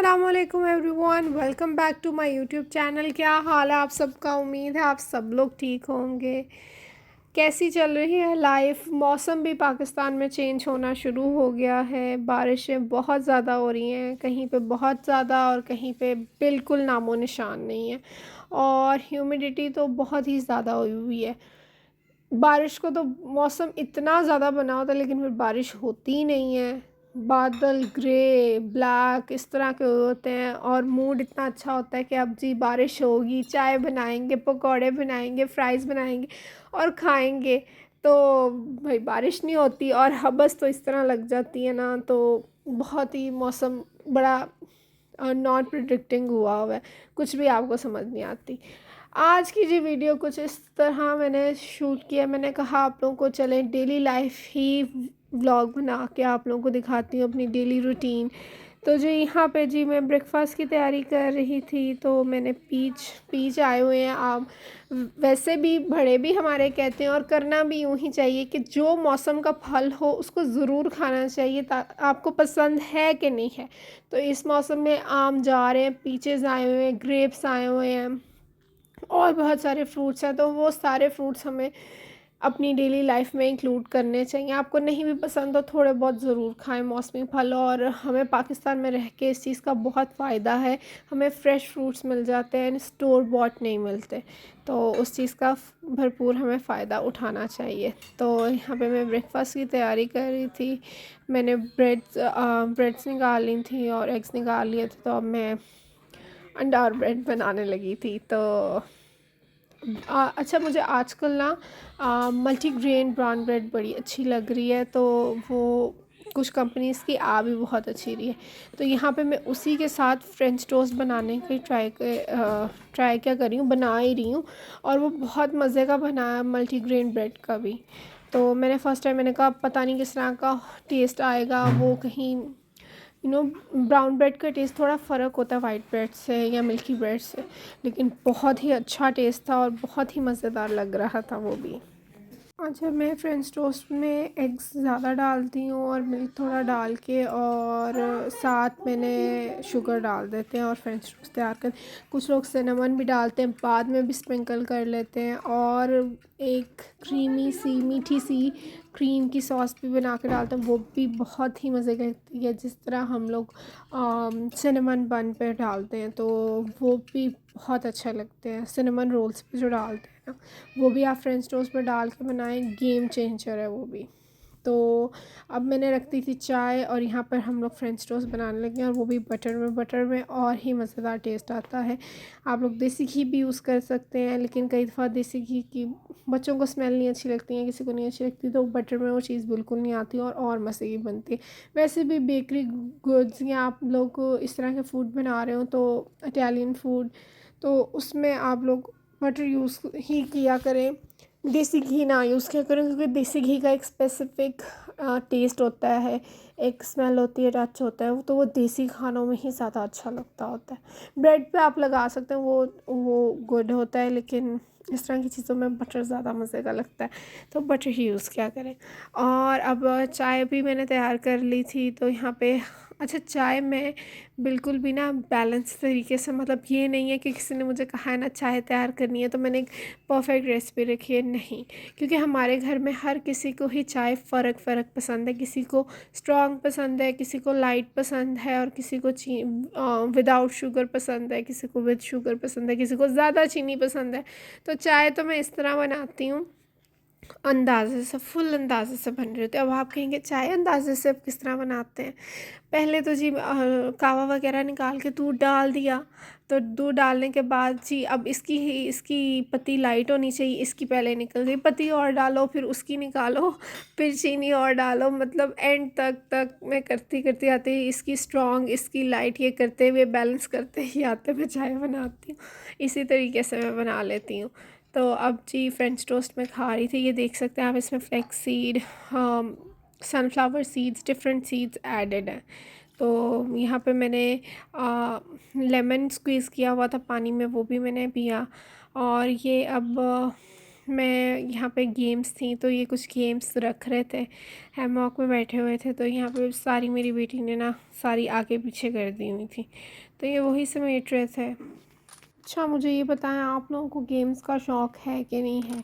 अस्सलामुअलैकुम everyone, welcome back to my YouTube channel. क्या हाल है आप सबका? उम्मीद है आप सब लोग ठीक होंगे। कैसी चल रही है लाइफ? मौसम भी पाकिस्तान में चेंज होना शुरू हो गया है। बारिशें बहुत ज़्यादा हो रही हैं, कहीं पे बहुत ज़्यादा और कहीं पे बिल्कुल नामो निशान नहीं है। और ह्यूमिडिटी तो बहुत ही ज़्यादा हुई हुई है। बारिश को तो मौसम इतना ज़्यादा बना होता है लेकिन फिर बारिश होती ही नहीं है। बादल ग्रे ब्लैक इस तरह के होते हैं और मूड इतना अच्छा होता है कि अब जी बारिश होगी, चाय बनाएंगे, पकौड़े बनाएंगे, फ्राइज़ बनाएंगे और खाएंगे। तो भाई बारिश नहीं होती और हबस तो इस तरह लग जाती है ना, तो बहुत ही मौसम बड़ा नॉट प्रिडिक्टिंग हुआ है। कुछ भी आपको समझ नहीं आती। आज की जी वीडियो कुछ इस तरह मैंने शूट किया। मैंने कहा आप लोगों को चलें डेली लाइफ ही व्लॉग बना के आप लोगों को दिखाती हूँ अपनी डेली रूटीन। तो जो यहाँ पे जी मैं ब्रेकफास्ट की तैयारी कर रही थी, तो मैंने पीच आए हुए हैं। आप वैसे भी बड़े भी हमारे कहते हैं और करना भी यूँ ही चाहिए कि जो मौसम का फल हो उसको ज़रूर खाना चाहिए। आपको पसंद है कि नहीं है। तो इस मौसम में आम जा रहे हैं, पीचेस आए हुए हैं, ग्रेप्स आए हुए हैं और बहुत सारे फ्रूट्स हैं। तो वो सारे फ्रूट्स हमें अपनी डेली लाइफ में इंक्लूड करने चाहिए। आपको नहीं भी पसंद तो थोड़े बहुत ज़रूर खाएं मौसमी फल। और हमें पाकिस्तान में रह के इस चीज़ का बहुत फ़ायदा है। हमें फ़्रेश फ्रूट्स मिल जाते हैं, स्टोर बॉट नहीं मिलते। तो उस चीज़ का भरपूर हमें फ़ायदा उठाना चाहिए। तो यहाँ पे मैं ब्रेकफास्ट की तैयारी कर रही थी। मैंने ब्रेड्स निकाल ली थी और एग्स निकाल लिए थे। तो अब मैं अंडा और ब्रेड बनाने लगी थी। तो अच्छा, मुझे आजकल ना मल्टीग्रेन ब्राउन ब्रेड बड़ी अच्छी लग रही है। तो वो कुछ कंपनीज़ की आ भी बहुत अच्छी रही है। तो यहाँ पे मैं उसी के साथ फ्रेंच टोस्ट बनाने की ट्राई क्या कर रही हूँ, बना ही रही हूँ। और वो बहुत मज़े का बना है मल्टीग्रेन ब्रेड का भी। तो मैंने फ़र्स्ट टाइम मैंने कहा पता नहीं किस तरह का टेस्ट आएगा। वो कहीं ब्राउन ब्रेड का टेस्ट थोड़ा फ़र्क होता है वाइट ब्रेड से या मिल्की ब्रेड से, लेकिन बहुत ही अच्छा टेस्ट था और बहुत ही मज़ेदार लग रहा था वो भी। अच्छा, मैं फ्रेंच टोस्ट में एग्स ज़्यादा डालती हूँ और मिल्क थोड़ा डाल के, और साथ मैंने शुगर डाल देते हैं और फ्रेंच टोस्ट तैयार कर। कुछ लोग सिनेमन भी डालते हैं, बाद में भी स्प्रिंकल कर लेते हैं। और एक क्रीमी सी मीठी सी क्रीम की सॉस भी बना के डालते हैं, वो भी बहुत ही मज़े की लगती है। जिस तरह हम लोग सिनेमन बन पे डालते हैं तो वो भी बहुत अच्छा लगते हैं। सिनेमन रोल्स पे जो डालते हैं ना, वो भी आप फ्रेंच टोस्ट पर डाल के बनाएं, गेम चेंजर है वो भी। तो अब मैंने रख दी थी चाय और यहाँ पर हम लोग फ्रेंच टोस्ट बनाने लगे और वो भी बटर में और ही मज़ेदार टेस्ट आता है। आप लोग देसी घी भी यूज़ कर सकते हैं, लेकिन कई दफ़ा देसी घी की बच्चों को स्मेल नहीं अच्छी लगती है, किसी को नहीं अच्छी लगती, तो बटर में वो चीज़ बिल्कुल नहीं आती और मज़े की बनती है। वैसे भी बेकरी गुड्स या आप लोग इस तरह के फूड बना रहे हो तो इटालियन फूड, तो उसमें आप लोग बटर यूज़ ही किया करें, देसी घी ना यूज़ किया करें। क्योंकि देसी घी का एक स्पेसिफ़िक टेस्ट होता है, एक स्मेल होती है, टच होता है। तो वो देसी खानों में ही ज़्यादा अच्छा लगता होता है। ब्रेड पे आप लगा सकते हैं, वो गुड होता है, लेकिन इस तरह की चीज़ों में बटर ज़्यादा मज़े का लगता है। तो बटर ही यूज़ किया करें। और अब चाय भी मैंने तैयार कर ली थी। तो यहाँ पे अच्छा, चाय में बिल्कुल भी ना बैलेंस तरीके से, मतलब ये नहीं है कि किसी ने मुझे कहा है ना चाय तैयार करनी है तो मैंने एक परफेक्ट रेसिपी रखी है, नहीं। क्योंकि हमारे घर में हर किसी को ही चाय फ़र्क पसंद है। किसी को स्ट्रॉन्ग पसंद है, किसी को लाइट पसंद है, और किसी को विदाउट शुगर पसंद है, किसी को विद शुगर पसंद है, किसी को ज़्यादा चीनी पसंद है। तो चाय तो मैं इस तरह बनाती हूँ, अंदाज़े से, फुल अंदाज़े से बन रही होती है। अब आप कहेंगे चाय अंदाज़े से अब किस तरह बनाते हैं? पहले तो जी कावा वगैरह निकाल के दूध डाल दिया। तो दूध डालने के बाद जी अब इसकी पत्ती लाइट होनी चाहिए, इसकी पहले निकल गई, पत्ती और डालो, फिर उसकी निकालो, फिर चीनी और डालो। मतलब एंड तक मैं करती करती आती, इसकी स्ट्रॉन्ग, इसकी लाइट, ये करते हुए बैलेंस करते ही आते मैं चाय बनाती हूँ। इसी तरीके से मैं बना लेती हूँ। तो अब जी फ्रेंच टोस्ट में खा रही थी, ये देख सकते हैं आप, इसमें flax seed, sunflower seeds, different seeds added हैं। तो यहाँ पे मैंने लेमन स्क्वीज़ किया हुआ था पानी में, वो भी मैंने पिया। और ये अब मैं यहाँ पे गेम्स थी तो ये कुछ गेम्स रख रहे थे, हैमॉक में बैठे हुए थे, तो यहाँ पे सारी मेरी बेटी ने ना सारी आगे पीछे कर दी हुई थी, तो ये वही समेट रहे थे। अच्छा, मुझे ये बताएं आप लोगों को गेम्स का शौक़ है कि नहीं है?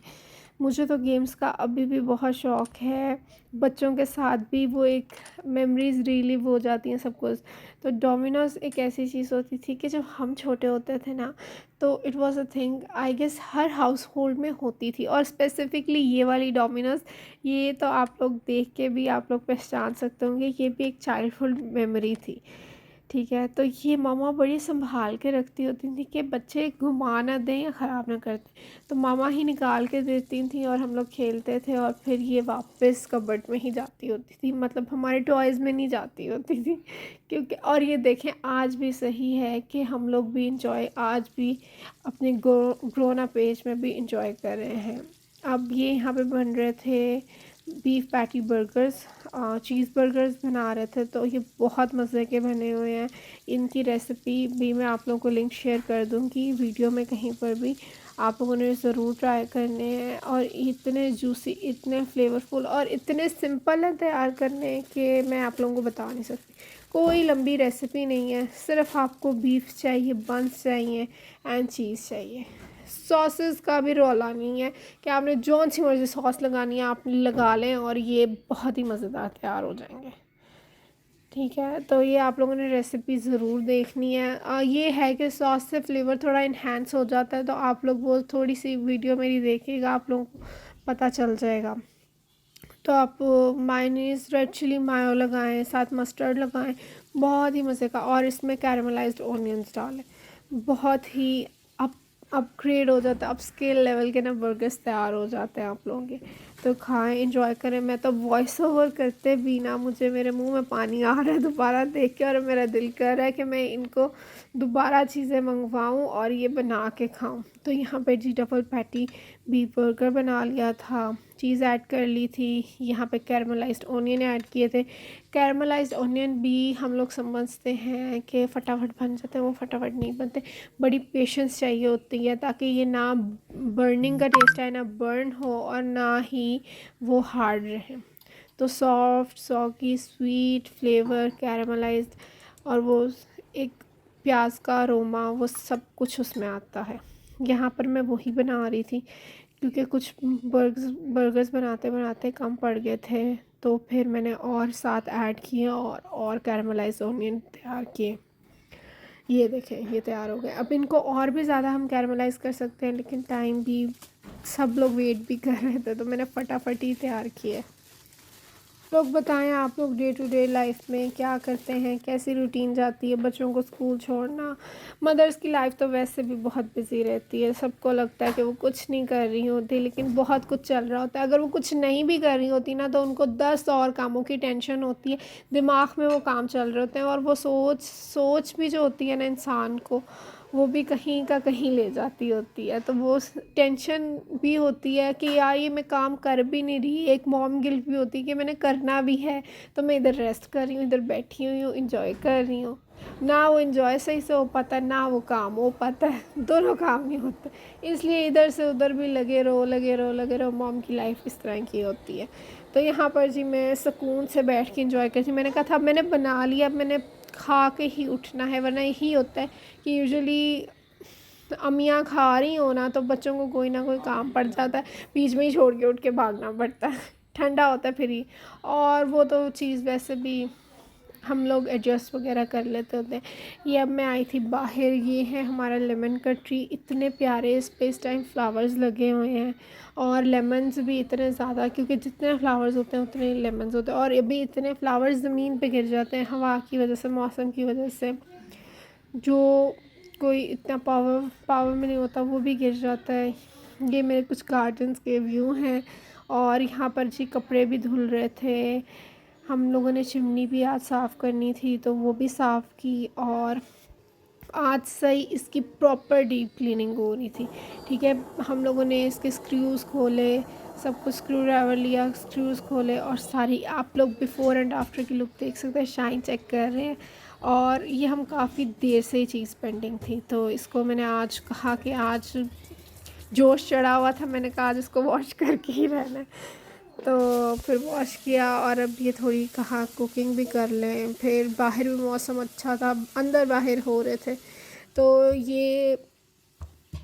मुझे तो गेम्स का अभी भी बहुत शौक़ है। बच्चों के साथ भी वो एक मेमोरीज़ रिलीव हो जाती हैं सब कुछ। तो डोमिनोज़ एक ऐसी चीज़ होती थी कि जब हम छोटे होते थे ना, तो it was a thing I guess हर हाउस होल्ड में होती थी, और स्पेसिफ़िकली ये वाली डोमिनोज़, ये तो आप लोग देख के भी आप लोग पहचान सकते होंगे, ये भी एक चाइल्डहुड मेमोरी थी। ठीक है, तो ये मामा बड़ी संभाल के रखती होती थी कि बच्चे घुमा ना दें या ख़राब ना कर दें, तो मामा ही निकाल के देती थी और हम लोग खेलते थे, और फिर ये वापस कबर्ड में ही जाती होती थी, मतलब हमारे टॉयज़ में नहीं जाती होती थी। क्योंकि और ये देखें, आज भी सही है कि हम लोग भी इंजॉय आज भी अपने ग्रोन अप एज में भी इंजॉय कर रहे हैं। अब ये यहाँ पे बन रहे थे बीफ पैटी बर्गर्स, चीज़ बर्गर्स बना रहे थे, तो ये बहुत मज़े के बने हुए हैं। इनकी रेसिपी भी मैं आप लोगों को लिंक शेयर कर दूँगी वीडियो में कहीं पर भी, आप लोगों ने ज़रूर ट्राई करने हैं। और इतने जूसी, इतने फ्लेवरफुल और इतने सिंपल है तैयार करने कि मैं आप लोगों को बता नहीं सकती। कोई लंबी रेसिपी नहीं है, सिर्फ आपको बीफ चाहिए, बंस चाहिए एंड चीज़ चाहिए। सॉसेस का भी रौला नहीं है कि आपने जौन सी मर्ज़ी सॉस लगानी है आप लगा लें, और ये बहुत ही मज़ेदार तैयार हो जाएंगे। ठीक है, तो ये आप लोगों ने रेसिपी ज़रूर देखनी है। ये है कि सॉस से फ्लेवर थोड़ा इन्हेंस हो जाता है, तो आप लोग वो थोड़ी सी वीडियो मेरी देखिएगा, आप लोगों को पता चल जाएगा। तो आप मायोनीज़, रेड चिली मायो लगाएं, साथ मस्टर्ड लगाएं, बहुत ही मज़े का। और इसमें कैरमलाइज्ड ऑनियंस डालें, बहुत ही अपग्रेड हो जाता है, अप स्केल लेवल के ना बर्गर्स तैयार हो जाते हैं आप लोगों के। तो खाएं, एंजॉय करें। मैं तो वॉइस ओवर करते भी ना मुझे मेरे मुंह में पानी आ रहा है दोबारा देख के, और मेरा दिल कर रहा है कि मैं इनको दोबारा चीज़ें मंगवाऊं और ये बना के खाऊं। तो यहाँ पे जी डबल पैटी बीफ बर्गर बना लिया था, चीज़ ऐड कर ली थी, यहाँ पे कैरमलाइज्ड ऑनियन ऐड किए थे। कैरमलाइज्ड ऑनियन भी हम लोग समझते हैं कि फटाफट बन जाते हैं, वो फटाफट नहीं बनते, बड़ी पेशेंस चाहिए होती है ताकि ये ना बर्निंग का टेस्ट आए, ना बर्न हो और ना ही वो हार्ड रहे। तो सॉफ्ट, सॉकी, स्वीट फ्लेवर, कैरमलाइज्ड, और वो एक प्याज का अरोमा, वो सब कुछ उसमें आता है। यहाँ पर मैं वही बना रही थी क्योंकि कुछ बर्गर्स बनाते बनाते कम पड़ गए थे, तो फिर मैंने और साथ ऐड किए और कैरमलाइज्ड ऑनियन तैयार किए। ये देखें, ये तैयार हो गए। अब इनको और भी ज़्यादा हम कैरमलाइज़ कर सकते हैं, लेकिन टाइम भी, सब लोग वेट भी कर रहे थे, तो मैंने फटाफट ही तैयार किए। लोग बताएं, आप लोग डे टू डे लाइफ में क्या करते हैं, कैसी रूटीन जाती है, बच्चों को स्कूल छोड़ना। मदर्स की लाइफ तो वैसे भी बहुत बिजी रहती है, सबको लगता है कि वो कुछ नहीं कर रही होती, लेकिन बहुत कुछ चल रहा होता है। अगर वो कुछ नहीं भी कर रही होती ना, तो उनको 10 और कामों की टेंशन होती है, दिमाग में वो काम चल रहे होते हैं, और वो सोच भी जो होती है ना इंसान को, वो भी कहीं का कहीं ले जाती होती है। तो वो टेंशन भी होती है कि यार ये मैं काम कर भी नहीं रही, एक मॉम गिल्ट भी होती है कि मैंने करना भी है, तो मैं इधर रेस्ट कर रही हूँ, इधर बैठी हुई हूँ, इंजॉय कर रही हूँ। ना वो इंजॉय सही से हो पाता है, ना वो काम हो पाता है, दोनों काम नहीं होते, इसलिए इधर से उधर भी लगे रहो लगे रहो लगे रहो। मॉम की लाइफ इस तरह की होती है। तो यहाँ पर जी मैं सुकून से बैठ के इंजॉय करती। मैंने कहा था अब मैंने बना लिया, अब मैंने खा के ही उठना है, वरना यही होता है कि यूजुअली अम्मियाँ खा रही हो ना, तो बच्चों को कोई ना कोई काम पड़ जाता है, बीच में ही छोड़ के उठ के भागना पड़ता है, ठंडा होता है फिर ही। और वो तो चीज़ वैसे भी हम लोग एडजस्ट वगैरह कर लेते होते हैं। ये अब मैं आई थी बाहर, ये है हमारा लेमन का ट्री, इतने प्यारे इस पे इस टाइम फ्लावर्स लगे हुए हैं, और लेमन्स भी इतने ज़्यादा, क्योंकि जितने फ्लावर्स होते हैं उतने ही लेमन्स होते हैं। और अभी इतने फ्लावर्स ज़मीन पे गिर जाते हैं हवा की वजह से, मौसम की वजह से, जो कोई इतना पावर में नहीं होता वो भी गिर जाता है। ये मेरे कुछ गार्डन्स के व्यू हैं। और यहाँ पर जी कपड़े भी धुल रहे थे, हम लोगों ने चिमनी भी आज साफ़ करनी थी, तो वो भी साफ़ की, और आज से ही इसकी प्रॉपर डीप क्लीनिंग हो रही थी। ठीक है, हम लोगों ने इसके स्क्रूज़ खोले, सब कुछ स्क्रू ड्राइवर लिया, स्क्रूज़ खोले, और सारी आप लोग बिफ़ोर एंड आफ्टर की लुक देख सकते हैं, शाइन चेक कर रहे हैं। और ये हम काफ़ी देर से ही चीज़ पेंडिंग थी, तो इसको मैंने आज कहा कि आज जोश चढ़ा हुआ था, मैंने कहा आज इसको वॉश करके ही रहना है। तो फिर वॉश किया और अब ये थोड़ी कहा कुकिंग भी कर लें। फिर बाहर भी मौसम अच्छा था, अंदर बाहर हो रहे थे। तो ये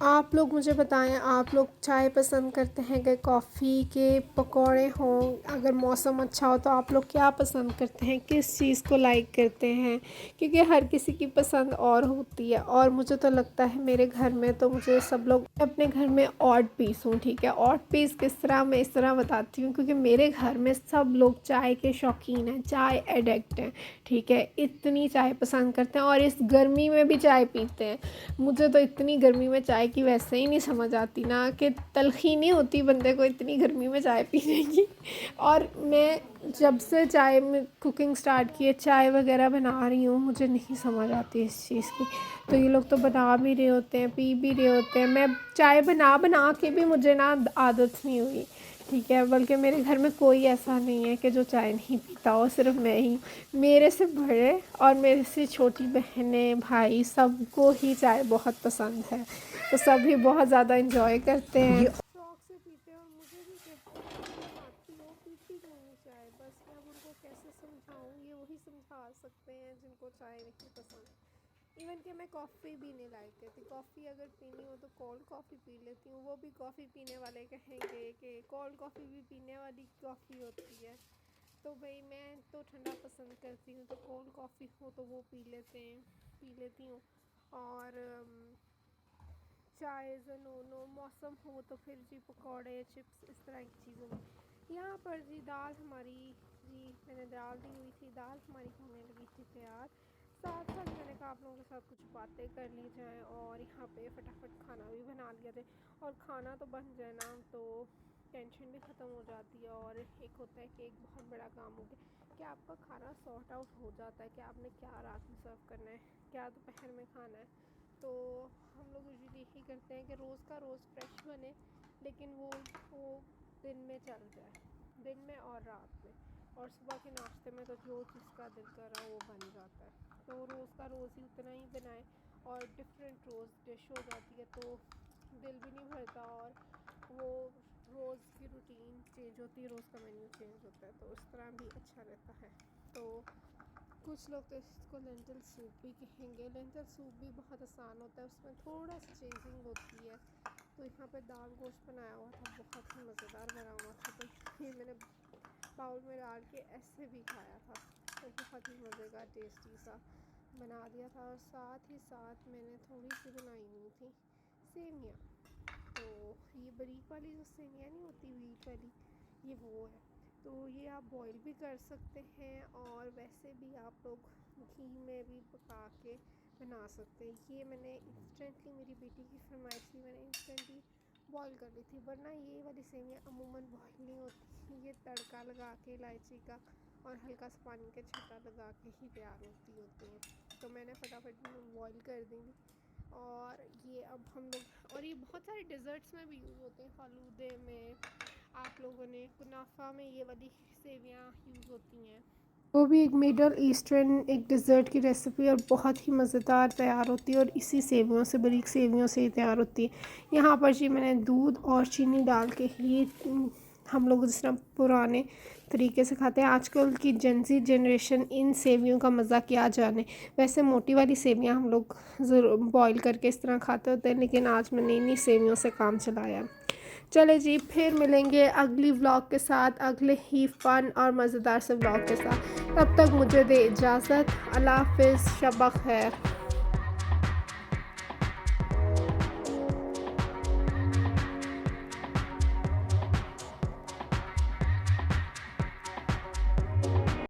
आप लोग मुझे बताएं, आप लोग चाय पसंद करते हैं कि कॉफ़ी के पकौड़े हों? अगर मौसम अच्छा हो तो आप लोग क्या पसंद करते हैं, किस चीज़ को लाइक करते हैं? क्योंकि हर किसी की पसंद और होती है। और मुझे तो लगता है मेरे घर में तो मुझे सब लोग अपने घर में ऑड पीस हूँ, ठीक है। ऑड पीस किस तरह, मैं इस तरह बताती हूँ, क्योंकि मेरे घर में सब लोग चाय के शौकीन हैं, चाय एडिक्ट हैं, ठीक है। इतनी चाय पसंद करते हैं और इस गर्मी में भी चाय पीते हैं। मुझे तो इतनी गर्मी में चाय की वैसे ही नहीं समझ आती ना, कि तलखी नहीं होती बंदे को इतनी गर्मी में चाय पीने की। और मैं जब से चाय में कुकिंग स्टार्ट की है, चाय वगैरह बना रही हूँ, मुझे नहीं समझ आती इस चीज़ की। तो ये लोग तो बना भी रहे होते हैं, पी भी रहे होते हैं। मैं चाय बना बना के भी मुझे ना आदत नहीं हुई, ठीक है। बल्कि मेरे घर में कोई ऐसा नहीं है कि जो चाय नहीं पीता हो, सिर्फ मैं ही। मेरे से बड़े और मेरे से छोटी बहनें, भाई, सबको ही चाय बहुत पसंद है। तो सभी बहुत ज़्यादा इंजॉय करते हैं, शौक से पीते हैं। और मुझे भी कहते हैं कि बनाती हो, पीती क्यों नहीं चाय? बस मैं अब उनको कैसे समझाऊँ, ये वही समझा सकते हैं जिनको चाय नहीं पसंद। इवन कि मैं कॉफ़ी भी नहीं लाइक करती। कॉफ़ी अगर पीनी हो तो कोल्ड कॉफ़ी पी लेती हूँ। वो भी कॉफ़ी पीने वाले कहेंगे कि कोल्ड कॉफ़ी भी पीने वाली कॉफ़ी होती है। तो भाई मैं तो ठंडा पसंद करती हूँ, तो कोल्ड कॉफ़ी हो तो वो पी लेती हूँ। और चाय ज़नूनो मौसम हो तो फिर जी पकौड़े, चिप्स, इस तरह की चीज़ों में। यहाँ पर जी दाल हमारी, जी मैंने दाल दी हुई थी, दाल हमारी होने लगी थी तैयार। साथ साथ मैंने कहा आप लोगों के साथ कुछ बातें कर ली जाएँ और यहाँ पे फटाफट खाना भी बना लिया जाए। और खाना तो बन जाए ना तो टेंशन भी ख़त्म हो जाती है। और एक होता है कि एक बहुत बड़ा काम हो गया कि आपका खाना सॉर्ट आउट हो जाता है कि आपने क्या रात में सर्व करना है, क्या दोपहर में खाना है। तो हम लोग यूजुअली यही करते हैं कि रोज़ का रोज़ फ्रेश बने, लेकिन वो दिन में चल जाए, दिन में और रात में। और सुबह के नाश्ते में तो जो जिसका दिल कर रहा वो बन जाता है। तो रोज़ का रोज़ ही उतना ही बनाए और डिफरेंट रोज़ डिश हो जाती है, तो दिल भी नहीं भरता। और वो रोज़ की रूटीन चेंज होती है, रोज़ का मेन्यू चेंज होता है, तो उस तरह भी अच्छा रहता है। तो कुछ लोग तो इसको लेंटिल सूप भी कहेंगे। लेंटिल सूप भी बहुत आसान होता है, उसमें थोड़ा सा चेंजिंग होती है। तो यहाँ पे दाल गोश्त बनाया हुआ था, बहुत ही मज़ेदार बना हुआ था। तो ये मैंने बाउल में डाल के ऐसे भी खाया था, तो बहुत ही मज़े का टेस्टी सा बना दिया था। और साथ ही साथ मैंने थोड़ी सी बनाई हुई थी सेमियाँ। तो ये बारीक वाली जो सेमियाँ नहीं होती, व्हीट वाली, ये वो है। तो ये आप बॉईल भी कर सकते हैं और वैसे भी आप लोग घी में भी पका के बना सकते हैं। ये मैंने इंस्टेंटली, मेरी बेटी की फरमाइश थी, मैंने इंस्टेंटली बॉईल कर ली थी। वरना ये वाली सेवियाँ अमूमन बॉईल नहीं होती, ये तड़का लगा के इलायची का और हल्का सा पानी का छींटा लगा के ही तैयार होती हैं। तो मैंने फटाफट बॉईल कर दी। और ये अब हम लोग, और ये बहुत सारे डिज़र्ट्स में भी यूज़ होते हैं। फालूदे में, आप लोगों ने कुनाफा में ये वाली सेवियाँ यूज़ होती हैं। वो भी एक मिडल ईस्टर्न एक डिज़र्ट की रेसिपी और बहुत ही मज़ेदार तैयार होती है और इसी सेवियों से, बारीक सेवियों से ही तैयार होती है। यहाँ पर जी मैंने दूध और चीनी डाल के ही, हम लोग जिस तरह पुराने तरीके से खाते हैं, आजकल की जेंजी जनरेशन इन सेवियों का मज़ा क्या जाने। वैसे मोटी वाली सेवियाँ हम लोग ज़रूर बॉईल करके इस तरह खाते होते हैं, लेकिन आज मैंने इन्हीं सेवियों से काम चलाया। चले जी, फिर मिलेंगे अगली व्लॉग के साथ, अगले ही फ़न और मज़ेदार से व्लॉग के साथ। तब तक मुझे दे इजाज़त। अल्लाह हाफ़िज़, शब ख़ैर।